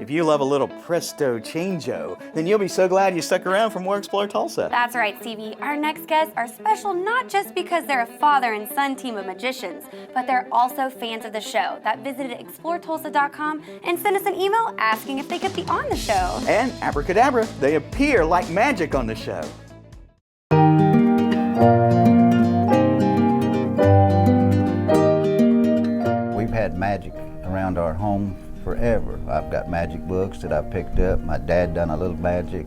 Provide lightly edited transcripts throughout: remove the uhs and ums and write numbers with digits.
If you love a little presto changeo, then you'll be so glad you stuck around for more Explore Tulsa. That's right, Stevie. Our next guests are special not just because they're a father and son team of magicians, but they're also fans of the show that visited exploretulsa.com and sent us an email asking if they could be on the show. And abracadabra, they appear like magic on the show. We've had magic around our home forever. I've got magic books that I picked up. My dad done a little magic.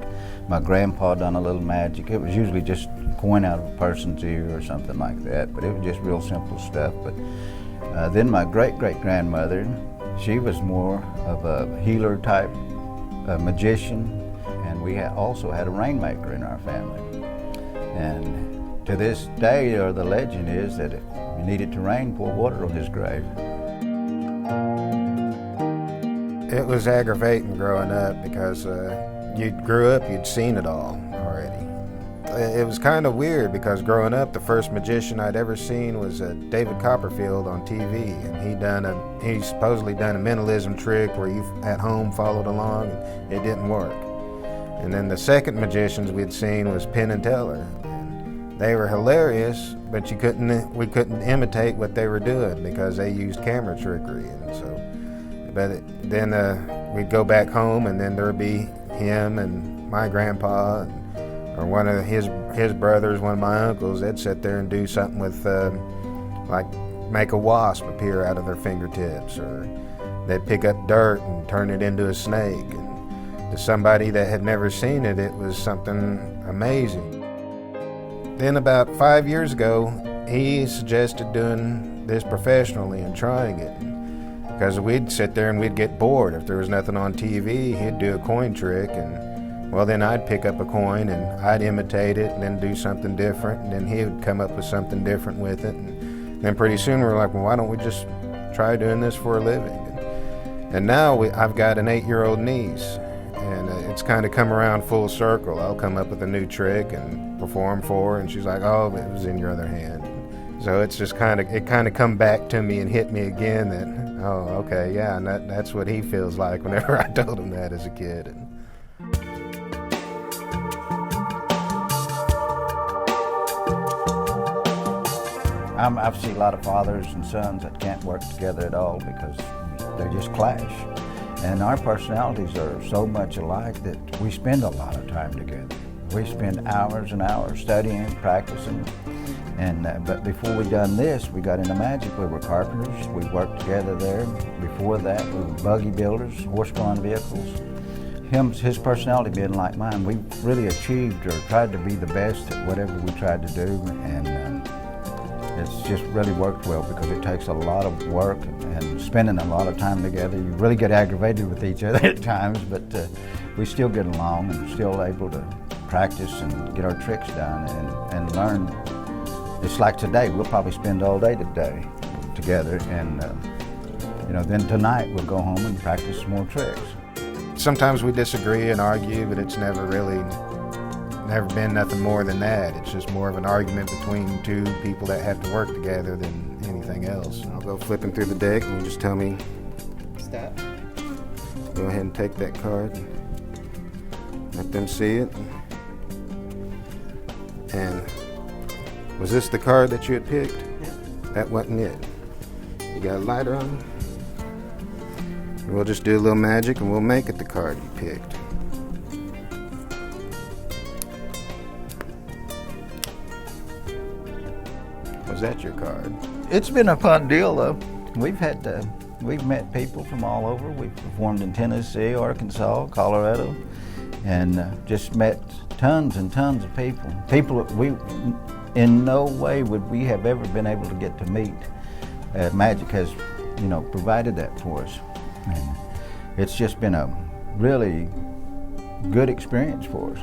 My grandpa done a little magic. It was usually just a coin out of a person's ear or something like that, but it was just real simple stuff. But then my great-great-grandmother, she was more of a healer type magician, and we also had a rainmaker in our family. And to this day, or the legend is that if you needed to rain, pour water on his grave. It was aggravating growing up because you grew up, you'd seen it all already. It was kind of weird because growing up, the first magician I'd ever seen was David Copperfield on TV, and he supposedly done a mentalism trick where you at home followed along, and it didn't work. And then the second magicians we'd seen was Penn and Teller. They were hilarious, but we couldn't imitate what they were doing because they used camera trickery, and so. But then we'd go back home, and then there'd be him and my grandpa, or one of his brothers, one of my uncles. They'd sit there and do something with, like make a wasp appear out of their fingertips, or they'd pick up dirt and turn it into a snake. And to somebody that had never seen it, it was something amazing. Then about 5 years ago, he suggested doing this professionally and trying it. Because we'd sit there and we'd get bored. If there was nothing on TV, he'd do a coin trick, and well, then I'd pick up a coin and I'd imitate it and then do something different, and then he would come up with something different with it. And then pretty soon we're like, well, why don't we just try doing this for a living? And now I've got an 8-year-old niece, and it's kind of come around full circle. I'll come up with a new trick and perform for her, and she's like, oh, it was in your other hand. So it's just kind of come back to me and hit me again that, oh, okay, yeah, and that's what he feels like whenever I told him that as a kid. I've seen a lot of fathers and sons that can't work together at all because they just clash. And our personalities are so much alike that we spend a lot of time together. We spend hours and hours studying, practicing. But before we done this, we got into magic. We were carpenters. We worked together there. Before that, we were buggy builders, horse-drawn vehicles. His personality being like mine, we really achieved or tried to be the best at whatever we tried to do, and it's just really worked well because it takes a lot of work and spending a lot of time together. You really get aggravated with each other at times, but we still get along and still able to practice and get our tricks done and learn. It's like today, we'll probably spend all day today together, and then tonight we'll go home and practice some more tricks. Sometimes we disagree and argue, but it's never been nothing more than that. It's just more of an argument between two people that have to work together than anything else. I'll go flipping through the deck, and you just tell me, stop. Go ahead and take that card, let them see it. And was this the card that you had picked? Yeah. That wasn't it. You got a lighter on? We'll just do a little magic and we'll make it the card you picked. Was that your card? It's been a fun deal though. We've met people from all over. We've performed in Tennessee, Arkansas, Colorado, and just met tons and tons of people. People that in no way would we have ever been able to get to meet. Magic has, provided that for us. And it's just been a really good experience for us.